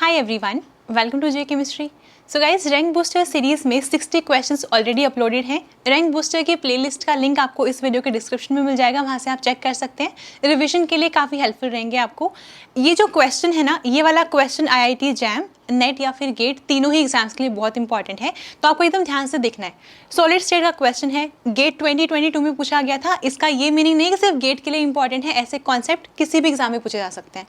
Hi everyone, welcome to J chemistry. So guys, rank booster series में 60 questions already uploaded हैं। Rank booster की playlist का link आपको इस वीडियो के डिस्क्रिप्शन में मिल जाएगा, वहाँ से आप चेक कर सकते हैं। रिवीजन के लिए काफ़ी हेल्पफुल रहेंगे आपको। ये जो क्वेश्चन है ना, ये वाला क्वेश्चन IIT जैम, नेट या फिर गेट, तीनों ही एग्जाम्स के लिए बहुत इंपॉर्टेंट है, तो आपको एकदम ध्यान से देखना है। सॉलिड स्टेट का क्वेश्चन है, गेट 2022 में पूछा गया था। इसका ये मीनिंग नहीं कि सिर्फ गेट के लिए इंपॉर्टेंट है, ऐसे कॉन्सेप्ट किसी भी एग्जाम में पूछे जा सकते हैं।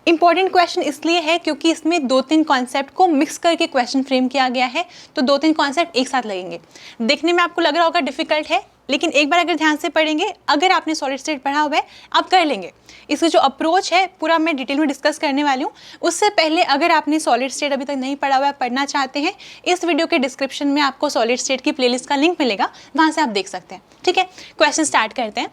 इंपॉर्टेंट क्वेश्चन इसलिए है क्योंकि इसमें 2-3 कॉन्सेप्ट को मिक्स करके क्वेश्चन फ्रेम किया गया है, तो 2-3 कॉन्सेप्ट एक साथ लगेंगे। देखने में आपको लग रहा होगा डिफिकल्ट है, लेकिन एक बार अगर ध्यान से पढ़ेंगे, अगर आपने सॉलिड स्टेट पढ़ा हुआ है, आप कर लेंगे। इसका जो अप्रोच है पूरा मैं डिटेल में डिस्कस करने वाली हूँ। उससे पहले अगर आपने सॉलिड स्टेट अभी तक नहीं पढ़ा हुआ है, पढ़ना चाहते हैं, इस वीडियो के डिस्क्रिप्शन में आपको सॉलिड स्टेट की प्लेलिस्ट का लिंक मिलेगा, वहाँ से आप देख सकते हैं। ठीक है, क्वेश्चन स्टार्ट करते हैं।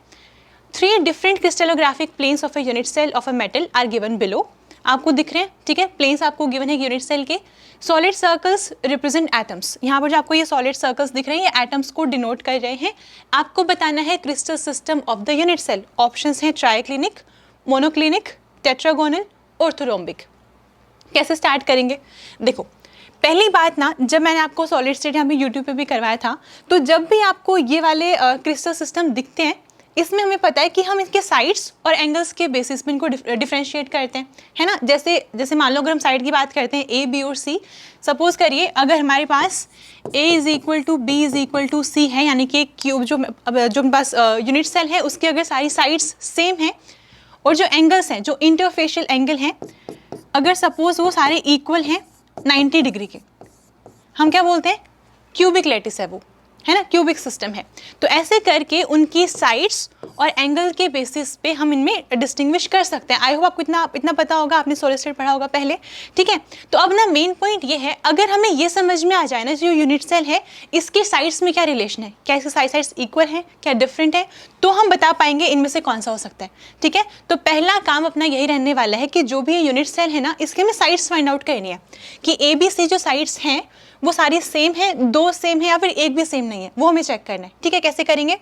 3 different crystallographic planes of a unit cell of a metal are given below. आपको दिख रहे हैं, ठीक है, प्लेन्स आपको गिवन है यूनिट सेल के। Solid circles represent atoms. यहाँ पर जो आपको ये सॉलिड सर्कल्स दिख रहे हैं, ये एटम्स को डिनोट कर रहे हैं। आपको बताना है crystal system of the unit cell. Options हैं ट्राइक्लिनिक, मोनोक्लिनिक, टेट्रागोनल, ऑर्थोरोम्बिक। कैसे स्टार्ट करेंगे? देखो, पहली बात ना, जब मैंने आपको सॉलिड स्टेट यहाँ पे यूट्यूब पे भी करवाया था, तो जब भी आपको ये वाले क्रिस्टल सिस्टम दिखते हैं, इसमें हमें पता है कि हम इसके साइड्स और एंगल्स के बेसिस पे इनको डिफरेंशिएट करते हैं, है ना। जैसे मान लो अगर हम साइड की बात करते हैं, A, B और C। सपोज करिए अगर हमारे पास A = B = C है, यानी कि एक क्यूब जो हमारे पास यूनिट सेल है, उसकी अगर सारी साइड्स सेम हैं और जो एंगल्स हैं, जो इंटरफेशियल एंगल हैं, अगर सपोज वो सारे इक्वल हैं 90 डिग्री के, हम क्या बोलते हैं? क्यूबिक लैटिस है वो, है ना, क्यूबिक सिस्टम है। तो ऐसे करके उनकी साइड्स और एंगल के बेसिस पे हम इनमें डिस्टिंग्विश कर सकते हैं। आई होप आपको इतना पता होगा, आपने सॉलिड स्टेट पढ़ा होगा पहले, ठीक है। तो अब ना मेन पॉइंट ये है, अगर हमें ये समझ में आ जाए ना, जो यूनिट सेल है, इसके साइड्स में क्या रिलेशन है, क्या इसके साइड्स इक्वल हैं, क्या डिफरेंट है, तो हम बता पाएंगे इनमें से कौन सा हो सकता है। ठीक है, तो पहला काम अपना यही रहने वाला है कि जो भी ये यूनिट सेल है ना, इसके हमें साइड्स फाइंड आउट करनी है कि ABC जो साइड्स हैं वो सारी सेम है, 2 सेम है या फिर एक भी सेम नहीं है, वो हमें चेक करना है। ठीक है, कैसे करेंगे?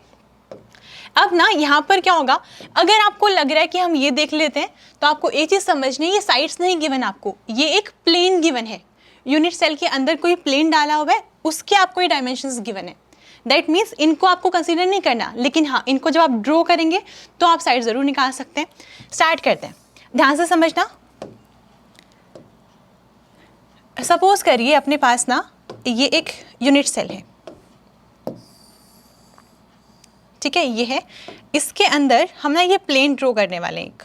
अब ना यहाँ पर क्या होगा, अगर आपको लग रहा है कि हम ये देख लेते हैं, तो आपको एक चीज समझनी है, ये साइड्स नहीं गिवन आपको, ये एक प्लेन गिवन है। यूनिट सेल के अंदर कोई प्लेन डाला हुआ है, उसके आपको ये डायमेंशंस गिवन है। दैट मीन्स इनको आपको कंसीडर नहीं करना, लेकिन हाँ, इनको जब आप ड्रॉ करेंगे तो आप साइड जरूर निकाल सकते हैं। स्टार्ट करते हैं, ध्यान से समझना। सपोज करिए अपने पास ना ये एक यूनिट सेल है, ठीक है, ये है, इसके अंदर हम ना ये प्लेन ड्रॉ करने वाले हैं एक।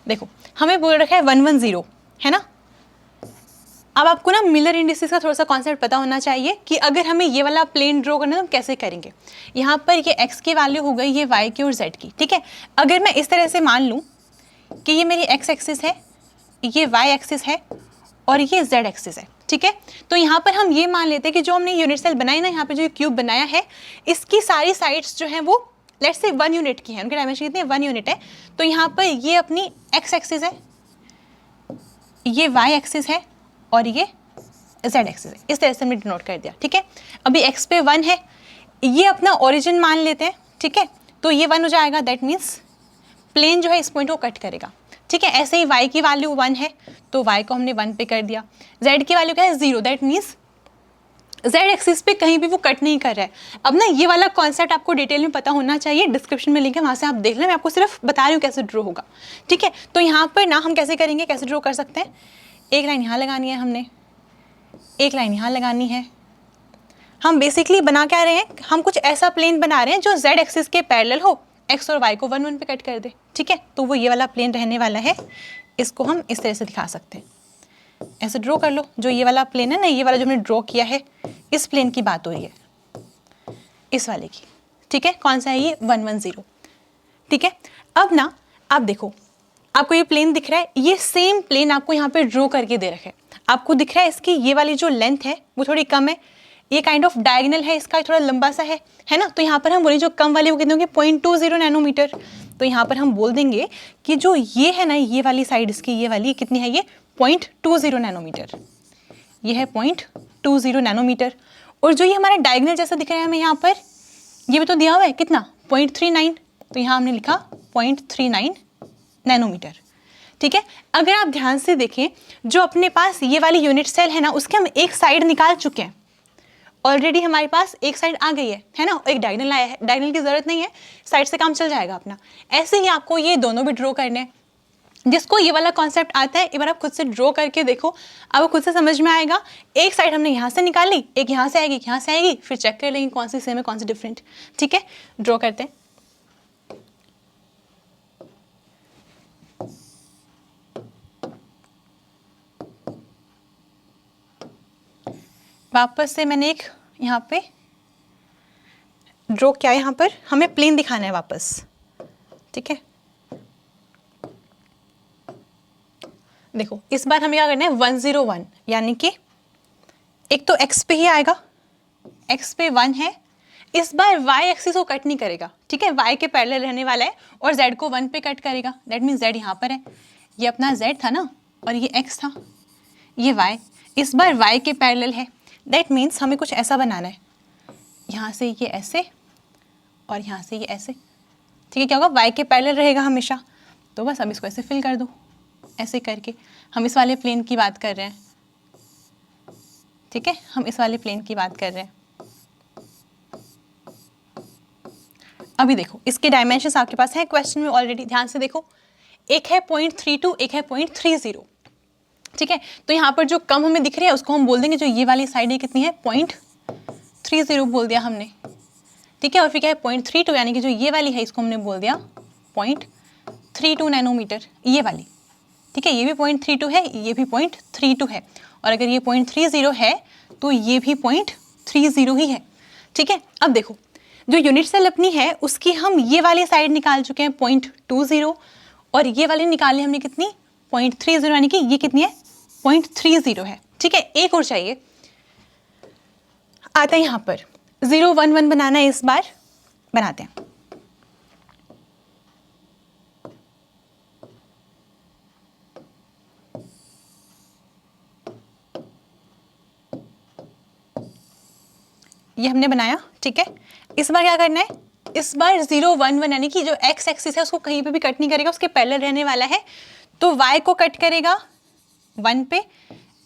देखो, हमें बोल रखा है 110, है ना। अब आपको ना मिलर इंडिसेस का थोड़ा सा कॉन्सेप्ट पता होना चाहिए कि अगर हमें ये वाला प्लेन ड्रॉ करना है तो हम कैसे करेंगे। यहाँ पर ये x की वैल्यू हो गई, ये y की और z की, ठीक है। अगर मैं इस तरह से मान लूँ कि ये मेरी x एक्सिस है, ये y एक्सिस है और ये z एक्सिस है, ठीक है। तो यहाँ पर हम ये मान लेते हैं कि जो हमने यूनिट सेल बनाई ना, यहाँ पे जो क्यूब बनाया है, इसकी सारी साइड्स जो हैं वो लेट्स से 1 यूनिट की है, उनके डायमेंशन कितने, 1 यूनिट है। तो यहाँ पर ये अपनी x एक्सिस है, ये y एक्सिस है और ये z एक्सिस है। इस तरह से हमने डिनोट कर दिया, ठीक है। अभी x पे 1 है, ये अपना ओरिजिन मान लेते हैं, ठीक है। तो ये 1 हो जाएगा, दैट मीन्स प्लेन जो है इस पॉइंट को कट करेगा, ठीक है। ऐसे ही y की वैल्यू 1 है, तो y को हमने 1 पे कर दिया। z की वैल्यू क्या है, 0, दैट मीन्स z एक्सिस पे कहीं भी वो कट नहीं कर रहा है। अब ना ये वाला कॉन्सेप्ट आपको डिटेल में पता होना चाहिए, डिस्क्रिप्शन में लिंक है, वहाँ से आप देख लें, मैं आपको सिर्फ बता रही हूँ कैसे ड्रॉ होगा, ठीक है। तो यहाँ पर ना हम कैसे करेंगे, कैसे ड्रॉ कर सकते हैं, एक लाइन यहाँ लगानी है हमने, एक लाइन यहाँ लगानी है। हम बेसिकली बना क्या रहे हैं, हम कुछ ऐसा प्लेन बना रहे हैं जो z एक्सिस के पैरेलल हो, x और y को 1-1 पे कट कर दे, ठीक है। तो वो ये वाला प्लेन रहने वाला है, इसको हम इस तरह से दिखा सकते हैं। ऐसे ड्रॉ कर लो, जो ये वाला प्लेन है ना, ये वाला जो हमने ड्रॉ किया है, इस प्लेन की बात हो रही है, इस वाले की, ठीक है। कौन सा है ये, 110, ठीक है। अब ना आप देखो, आपको ये प्लेन दिख रहा है, ये सेम प्लेन आपको यहाँ पे ड्रॉ करके दे रखा है। आपको दिख रहा है इसकी ये वाली जो लेंथ है वो थोड़ी कम है, ये काइंड ऑफ डायगोनल है, इसका थोड़ा लंबा सा है ना। तो यहाँ पर हम बोलें जो कम वाली वो कितनी होगी, 0.20 नैनोमीटर। तो यहाँ पर हम बोल देंगे कि जो ये है ना, ये वाली साइड इसकी, ये वाली कितनी है, ये 0.20 नैनोमीटर, ये है 0.20 नैनोमीटर। और जो ये हमारा डायगोनल जैसा दिख रहा है हमें यहाँ पर, ये भी तो दिया हुआ है कितना, 0.39, तो यहाँ हमने लिखा 0.39 नैनोमीटर। ठीक है, अगर आप ध्यान से देखें, जो अपने पास ये वाली यूनिट सेल है ना, उसके हम एक साइड निकाल चुके हैं ऑलरेडी, हमारे पास एक साइड आ गई है ना, एक डायगोनल आया है, डायगोनल की जरूरत नहीं है, साइड से काम चल जाएगा अपना। ऐसे ही आपको ये दोनों भी ड्रॉ करने हैं। जिसको ये वाला कॉन्सेप्ट आता है, एक बार आप खुद से ड्रॉ करके देखो, आपको खुद से समझ में आएगा। एक साइड हमने यहाँ से निकाली, एक यहाँ से आएगी, यहाँ से आएगी, फिर चेक कर लेंगे कौन सी सेम है कौन सी डिफरेंट। ठीक है, ड्रॉ करते हैं। वापस से मैंने एक यहाँ पे ड्रॉ किया है, यहाँ पर हमें प्लेन दिखाना है वापस। ठीक है, देखो इस बार हमें क्या करना है, 101, यानी कि एक तो x पे ही आएगा, x पे 1 है। इस बार y एक्सिस को कट नहीं करेगा, ठीक है, y के पैरेलल रहने वाला है और z को 1 पे कट करेगा। दैट मीन्स z यहाँ पर है, ये अपना z था ना, और ये x था, ये y इस बार y के पैरेलल है। दैट मीन्स हमें कुछ ऐसा बनाना है, यहाँ से ये ऐसे और यहाँ से ये ऐसे। ठीक है, क्या होगा, y के पैरेलल रहेगा हमेशा। तो बस अब इसको ऐसे फिल कर दो, ऐसे करके। हम इस वाले प्लेन की बात कर रहे हैं, ठीक है, हम इस वाले प्लेन की बात कर रहे हैं। अभी देखो इसके डायमेंशंस आपके पास है क्वेश्चन में ऑलरेडी, ध्यान से देखो, एक है 0.32, एक है 0.30। ठीक है, तो यहाँ पर जो कम हमें दिख रही है उसको हम बोल देंगे, जो ये वाली साइड है कितनी है, 0.30 बोल दिया हमने। ठीक है, और फिर क्या है 0.32, यानी कि जो ये वाली है इसको हमने बोल दिया 0.32 नैनोमीटर, ये वाली। ठीक है, ये भी 0.32 है, ये भी 0.32 है, और अगर ये 0.30 है तो ये भी 0.30 ही है। ठीक है, अब देखो जो यूनिट सेल अपनी है उसकी हम ये वाली साइड निकाल चुके हैं 0.20, और ये वाली निकाली हमने कितनी, 0.30, यानी कि ये कितनी है, 0.30 है। ठीक है, एक और चाहिए, आता है यहाँ पर 0, 1, 1 बनाना है, इस बार बनाते हैं। ये हमने बनाया। ठीक है, इस बार क्या करना है, इस बार 0, 1, 1 यानी कि जो x एक्सिस है उसको कहीं पे भी कट नहीं करेगा, उसके पैरेलल रहने वाला है। तो y को कट करेगा 1 पे,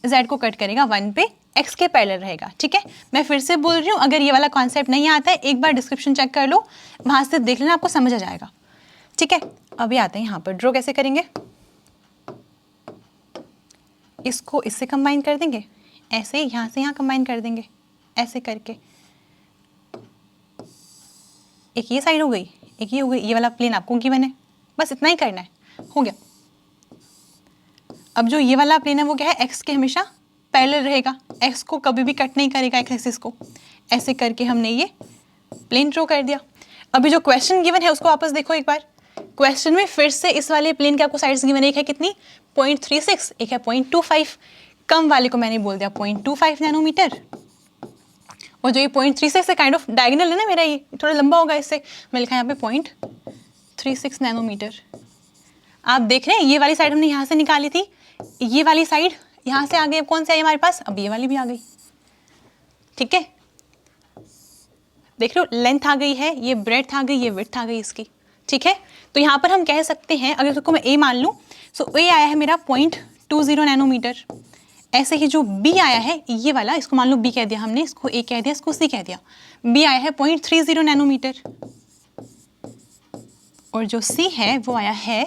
z को कट करेगा 1 पे, x के पैरेलल रहेगा। ठीक है, मैं फिर से बोल रही हूँ, अगर ये वाला कॉन्सेप्ट नहीं आता है एक बार डिस्क्रिप्शन चेक कर लो, वहाँ से देख लेना, आपको समझ आ जाएगा। ठीक है, अभी आते हैं यहाँ पर, ड्रॉ कैसे करेंगे, इसको इससे कंबाइन कर देंगे, ऐसे यहाँ से यहाँ कंबाइन कर देंगे, ऐसे करके। एक ये साइड हो गई, एक ये हो गई, ये वाला प्लेन आपको गिवन है, बस इतना ही करना है, हो गया। अब जो ये वाला प्लेन है वो क्या है, x के हमेशा पैरेलल रहेगा, x को कभी भी कट नहीं करेगा x एक्सिस को। ऐसे करके हमने ये प्लेन ड्रॉ कर दिया। अभी जो क्वेश्चन गिवन है उसको वापस देखो एक बार, क्वेश्चन में फिर से इस वाले प्लेन के आपको साइड्स गिवन, एक है कितनी 0.36, एक है 0.25, कम वाले को मैंने बोल दिया 0.25 नैनोमीटर, और जो ये 0.36 से काइंड ऑफ डायगोनल है ना मेरा, ये थोड़ा लंबा होगा, इससे मैं लिखा यहाँ पे 0.36 नैनोमीटर। आप देख रहे हैं ये वाली साइड हमने यहाँ से निकाली थी, ये वाली साइड यहाँ से आ गई, कौन सी आई हमारे पास, अब ये वाली भी आ गई। ठीक है, देख रहे हो, लेंथ आ गई है, ये ब्रेड्थ आ गई, ये विड्थ आ गई इसकी। ठीक है, तो यहाँ पर हम कह सकते हैं, अगर इसको मैं a मान लूँ, सो a आया है मेरा 0.20 नैनोमीटर। ऐसे ही जो b आया है ये वाला, इसको मान लो b कह दिया हमने, इसको a कह दिया, इसको c कह दिया, b आया है 0.30 नैनोमीटर, और जो c है वो आया है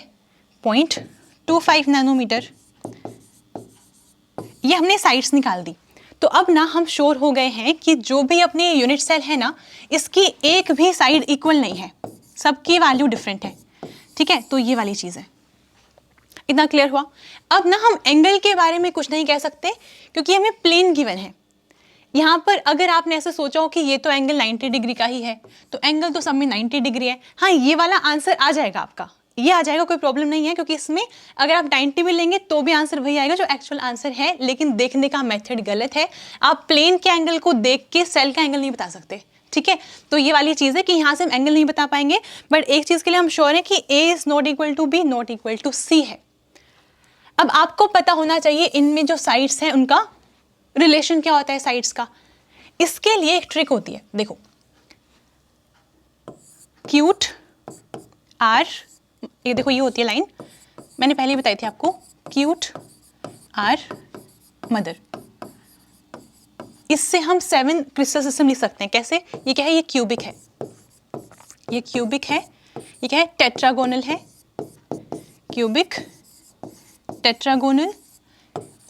0.25 नैनोमीटर। ये हमने साइड्स निकाल दी। तो अब ना हम श्योर हो गए हैं कि जो भी अपनी यूनिट सेल है ना, इसकी एक भी साइड इक्वल नहीं है, सबकी वैल्यू डिफरेंट है। ठीक है, तो ये वाली चीज़ है, इतना क्लियर हुआ। अब ना हम एंगल के बारे में कुछ नहीं कह सकते क्योंकि हमें प्लेन गिवन है। यहाँ पर अगर आपने ऐसे सोचा हो कि ये तो एंगल 90 डिग्री का ही है, तो एंगल तो सब में 90 डिग्री है, हाँ ये वाला आंसर आ जाएगा आपका, ये आ जाएगा, कोई प्रॉब्लम नहीं है, क्योंकि इसमें अगर आप 90 भी लेंगे तो भी आंसर वही आएगा जो एक्चुअल आंसर है, लेकिन देखने का मेथड गलत है। आप प्लेन के एंगल को देख के सेल का एंगल नहीं बता सकते। ठीक है, तो ये वाली चीज़ है कि यहाँ से हम एंगल नहीं बता पाएंगे, बट एक चीज़ के लिए हम श्योर है कि a is not equal to b, not equal to c है। अब आपको पता होना चाहिए इनमें जो साइड्स हैं उनका रिलेशन क्या होता है साइड्स का। इसके लिए एक ट्रिक होती है, देखो, क्यूट आर, ये देखो ये होती है लाइन, मैंने पहले ही बताई थी आपको, क्यूट आर मदर। इससे हम 7 क्रिस्टल सिस्टम लिख सकते हैं। कैसे? ये क्या है? ये क्यूबिक है, ये क्यूबिक है, ये क्या है? टेट्रागोनल है, क्यूबिक टेट्रागोनल।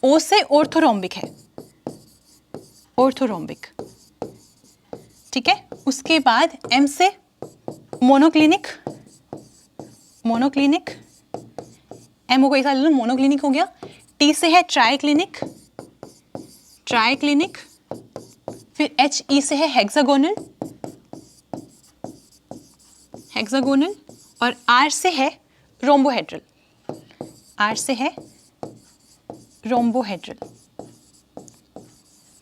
ओ से ऑर्थोरोम्बिक है, ऑर्थोरोम्बिक, ठीक है। उसके बाद एम से मोनोक्लिनिक, मोनोक्लिनिक, एम को एक साथ ले लो, मोनोक्लिनिक हो गया। टी से है ट्राइक्लिनिक, ट्राइक्लिनिक। फिर एच ई से है हेक्सागोनल, हेक्सागोनल। और आर से है रोम्बोहेड्रल, आर से है रोम्बोहेड्रल,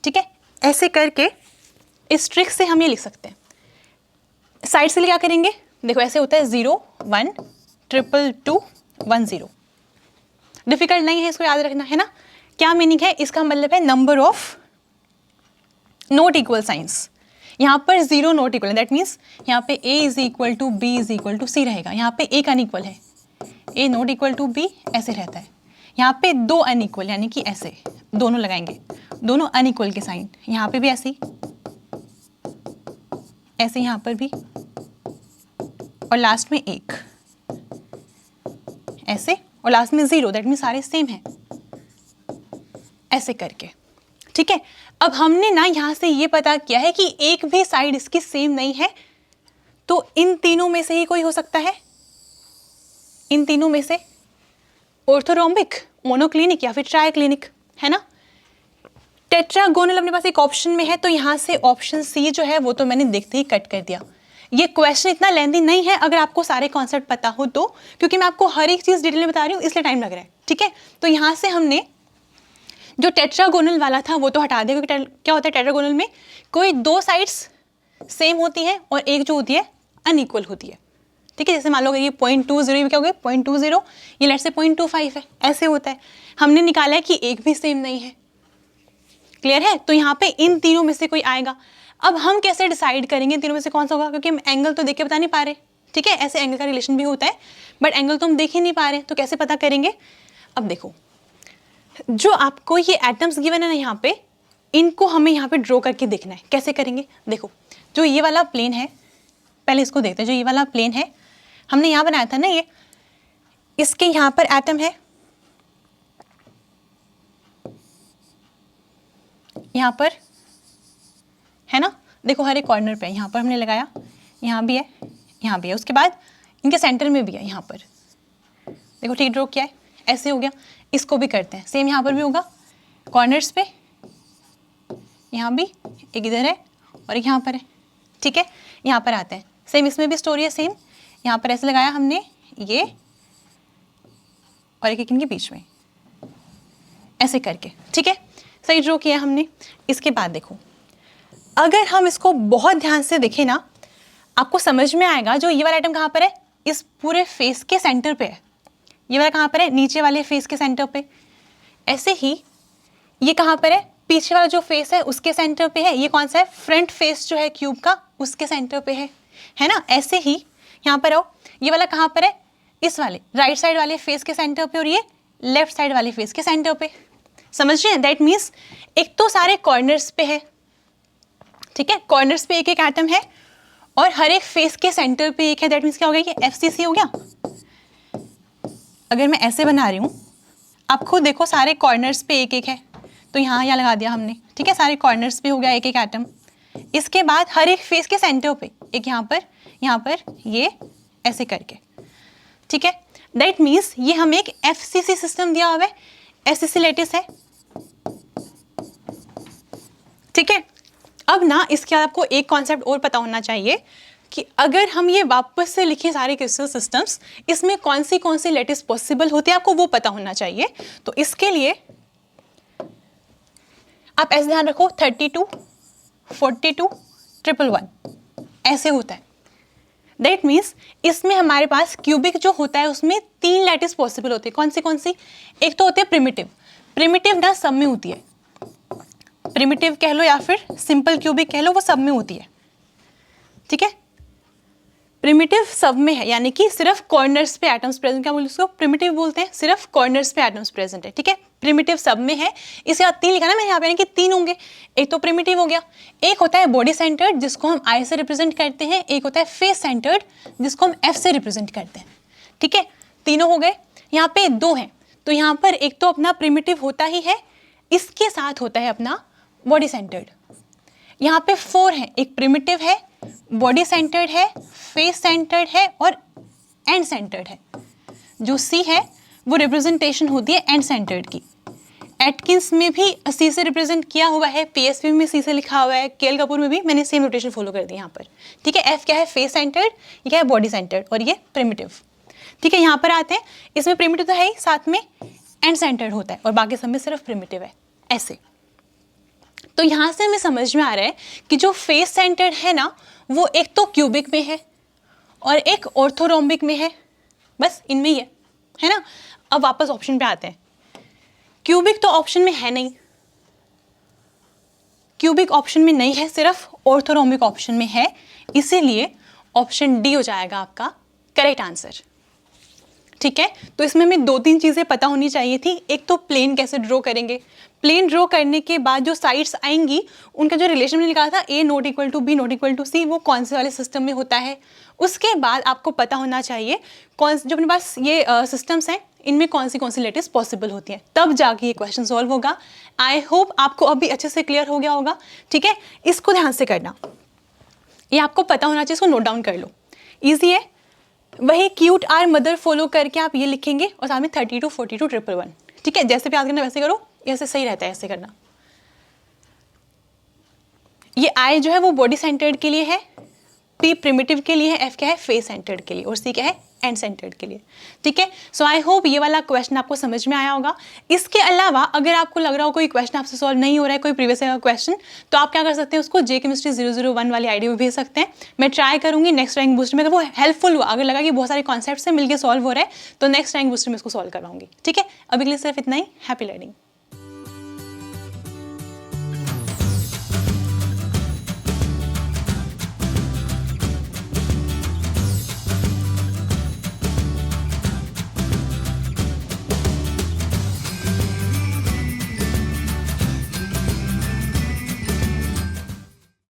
ठीक है। ऐसे करके इस ट्रिक से हम ये लिख सकते हैं। साइड से क्या करेंगे? देखो ऐसे होता है 0 1 2 2 1 0। डिफिकल्ट नहीं है, इसको याद रखना है ना। क्या मीनिंग है इसका? मतलब है number of not equal signs. यहाँ पर 0 नॉट इक्वल है, दैट मीन्स यहाँ पे a is equal to B is equal to C रहेगा। यहाँ पे एक अनइक्वल है, a not equal to B ऐसे रहता है। यहाँ पे 2 अनइक्वल यानी कि ऐसे दोनों लगाएंगे, दोनों अनइक्वल के साइन। यहाँ पे भी ऐसे, ऐसे यहाँ पर भी, और लास्ट में 1 ऐसे, और लास्ट में 0, दैट मीन्स सारे सेम हैं, ऐसे करके, ठीक है। अब हमने ना यहाँ से ये पता किया है कि एक भी साइड इसकी सेम नहीं है, तो इन तीनों में से ही कोई हो सकता है, इन तीनों में से ऑर्थोरोम्बिक, मोनोक्लिनिक या फिर ट्राइक्लिनिक, है ना। टेट्रागोनल अपने पास एक ऑप्शन में है, तो यहाँ से ऑप्शन सी जो है वो तो मैंने देखते ही कट कर दिया। ये क्वेश्चन इतना लेंथी नहीं है अगर आपको सारे कॉन्सेप्ट पता हो तो, क्योंकि मैं आपको हर एक चीज़ डिटेल में बता रही हूँ इसलिए टाइम लग रहा है, ठीक है। तो यहाँ से हमने जो टेट्रागोनल वाला था वो तो हटा दिया, क्योंकि क्या होता है टेट्रागोनल में कोई 2 साइड्स सेम होती हैं और एक जो होती है अनइक्वल होती है, ठीक है। जैसे मान लो ये 0.20, ये क्या हो गया 0.20, ये लेट से 0.25 है, ऐसे होता है। हमने निकाला है कि एक भी सेम नहीं है, क्लियर है। तो यहाँ पे इन तीनों में से कोई आएगा। अब हम कैसे डिसाइड करेंगे तीनों में से कौन सा होगा? क्योंकि हम एंगल तो देख के बता नहीं पा रहे, ठीक है। ऐसे एंगल का रिलेशन भी होता है, बट एंगल तो हम देख ही नहीं पा रहे, तो कैसे पता करेंगे? अब देखो, जो आपको ये एटम्स गिवन है ना यहाँ पे, इनको हमें यहाँ पे ड्रॉ करके देखना है। कैसे करेंगे? देखो, जो ये वाला प्लेन है, पहले इसको देखते हैं। जो ये वाला प्लेन है हमने यहाँ बनाया था ना, ये इसके यहाँ पर एटम है, यहाँ पर है ना। देखो हर एक कॉर्नर पे, यहाँ पर हमने लगाया, यहाँ भी है, यहाँ भी है, उसके बाद इनके सेंटर में भी है यहाँ पर। देखो ठीक ड्रॉ किया है, ऐसे हो गया। इसको भी करते हैं, सेम यहाँ पर भी होगा, कॉर्नर्स पे, यहाँ भी एक इधर है और एक यहाँ पर है, ठीक है। यहाँ पर आते हैं, सेम इसमें भी स्टोरी है, सेम यहाँ पर ऐसे लगाया हमने ये, और एक इनके बीच में ऐसे करके, ठीक है। सही ड्रॉ किया हमने। इसके बाद देखो, अगर हम इसको बहुत ध्यान से देखें ना, आपको समझ में आएगा जो ये वाला आइटम कहाँ पर है, इस पूरे फेस के सेंटर पे है। ये वाला कहाँ पर है? नीचे वाले फेस के सेंटर पे। ऐसे ही ये कहाँ पर है? पीछे वाला जो फेस है उसके सेंटर पे है। ये कौन सा है? फ्रंट फेस जो है क्यूब का, उसके सेंटर पे है ना। ऐसे ही यहाँ पर आओ, ये वाला कहाँ पर है? इस वाले राइट साइड वाले फेस के सेंटर पे, और ये लेफ्ट साइड वाले फेस के सेंटर पे। समझ रहे हैं? दैट मीन्स एक तो सारे कॉर्नर्स पे है, ठीक है, कॉर्नर्स पे एक एक एटम है, और हर एक फेस के सेंटर पे एक है। दैट मीन्स क्या हो गया? ये FCC हो गया। अगर मैं ऐसे बना रही हूँ, आप खुद देखो, सारे कॉर्नर्स पे एक एक है, तो यहाँ लगा दिया हमने, ठीक है। सारे कॉर्नर्स पे हो गया एक एक एटम। इसके बाद हर एक फेस के सेंटर पे एक, यहाँ पर ये ऐसे करके, ठीक है। दैट मीन्स ये हमें एक FCC सिस्टम दिया हुआ है, FCC लैटिस है, ठीक है। अब ना इसके बाद आपको एक कॉन्सेप्ट और पता होना चाहिए कि अगर हम ये वापस से लिखें सारे क्रिस्टल सिस्टम्स, इसमें कौन सी लैटिस पॉसिबल होती है, आपको वो पता होना चाहिए। तो इसके लिए आप ऐसे ध्यान रखो, 32, 42, 111 ऐसे होता है। दैट मीन्स इसमें हमारे पास क्यूबिक जो होता है उसमें 3 लैटिस पॉसिबल होती है। कौन सी? एक तो होती है प्रिमिटिव ना सब में होती है, प्रिमिटिव कह लो या फिर सिंपल क्यूबिक कह लो, वो सब में होती है, ठीक है। प्रिमिटिव सब में है, यानी कि सिर्फ कॉर्नर्स पे एटम्स प्रेजेंट, क्या बोलते हैं उसको, प्रिमिटिव बोलते हैं, सिर्फ कॉर्नर्स पे एटम्स प्रेजेंट है, ठीक है। प्रिमिटिव सब में है, इसे बाद 3 लिखा ना मैंने यहाँ पे, यानी कि 3 होंगे। एक तो प्रिमिटिव हो गया, एक होता है बॉडी सेंटर्ड जिसको हम आई से रिप्रेजेंट करते हैं, एक होता है फेस सेंटर्ड जिसको हम एफ से रिप्रेजेंट करते हैं, ठीक है। तीनों हो गए। यहाँ पे 2 हैं, तो यहाँ पर एक तो अपना प्रिमिटिव होता ही है, इसके साथ होता है अपना बॉडी सेंटर्ड। यहाँ पे 4 हैं, एक प्रिमिटिव है, बॉडी सेंटर्ड है, फेस सेंटर्ड है और एंड सेंटर्ड है। जो सी है वो रिप्रेजेंटेशन होती है एंड सेंटर्ड की। एटकिंस में भी सी से रिप्रेजेंट किया हुआ है, पीएसपी में सी से लिखा हुआ है, केएल कपूर में भी मैंने सेम नोटेशन फॉलो कर दी यहाँ पर, ठीक है। एफ क्या है, फेस सेंटर्ड, ये क्या है, बॉडी सेंटर्ड, और ये प्रिमिटिव, ठीक है। यहाँ पर आते हैं, इसमें प्रिमिटिव तो है ही, साथ में एंड सेंटर्ड होता है और बाकी सब में सिर्फ प्रिमिटिव है, ऐसे। तो यहाँ से हमें समझ में आ रहा है कि जो फेस सेंटर्ड है ना, वो एक तो क्यूबिक में है और एक ऑर्थोरोम्बिक में है, बस इनमें ही है ना। अब वापस ऑप्शन पे आते हैं। क्यूबिक तो ऑप्शन में है नहीं, क्यूबिक ऑप्शन में नहीं है, सिर्फ ऑर्थोरोम्बिक ऑप्शन में है, इसीलिए ऑप्शन डी हो जाएगा आपका करेक्ट आंसर, ठीक है। तो इसमें हमें 2-3 चीज़ें पता होनी चाहिए थी। एक तो प्लेन कैसे ड्रॉ करेंगे, प्लेन ड्रॉ करने के बाद जो साइड्स आएंगी उनका जो रिलेशन मैंने निकाला था A not equal to B not equal to C, वो कौन से वाले सिस्टम में होता है। उसके बाद आपको पता होना चाहिए कौन जो अपने पास ये सिस्टम्स हैं इनमें कौन सी लेटेस पॉसिबल होती हैं, तब जाके ये क्वेश्चन सॉल्व होगा। आई होप आपको अभी अच्छे से क्लियर हो गया होगा, ठीक है। इसको ध्यान से करना, ये आपको पता होना चाहिए, इसको नोट डाउन कर लो, ईजी है। वही क्यूट आर मदर फॉलो करके आप ये लिखेंगे और साथ में 32 42 111, ठीक है। जैसे भी याद करना वैसे करो, ऐसे सही रहता है, ऐसे करना। ये आई जो है वो बॉडी सेंटर्ड के लिए है, पी प्रिमिटिव के लिए है, एफ क्या है, फेस सेंटर्ड के लिए, और सी क्या है, एंड सेंटर्ड के लिए, ठीक है। सो आई होप ये वाला क्वेश्चन आपको समझ में आया होगा। इसके अलावा अगर आपको लग रहा हो कोई क्वेश्चन आपसे सॉल्व नहीं हो रहा है, कोई प्रीवियस क्वेश्चन, तो आप क्या कर सकते हैं, उसको JChemistry 001 वाली आईडी में भेज सकते हैं। मैं ट्राई करूंगी नेक्स्ट रैंक बूस्टर में, अगर वो हेल्पफुल हुआ, अगर लगा कि बहुत सारे कॉन्सेप्ट से मिलकर सॉल्व हो रहा है, तो नेक्स्ट रैंक बूस्टर में इसको सॉल्व करवाऊंगी, ठीक है। अभी के लिए सिर्फ इतना ही। Happy learning.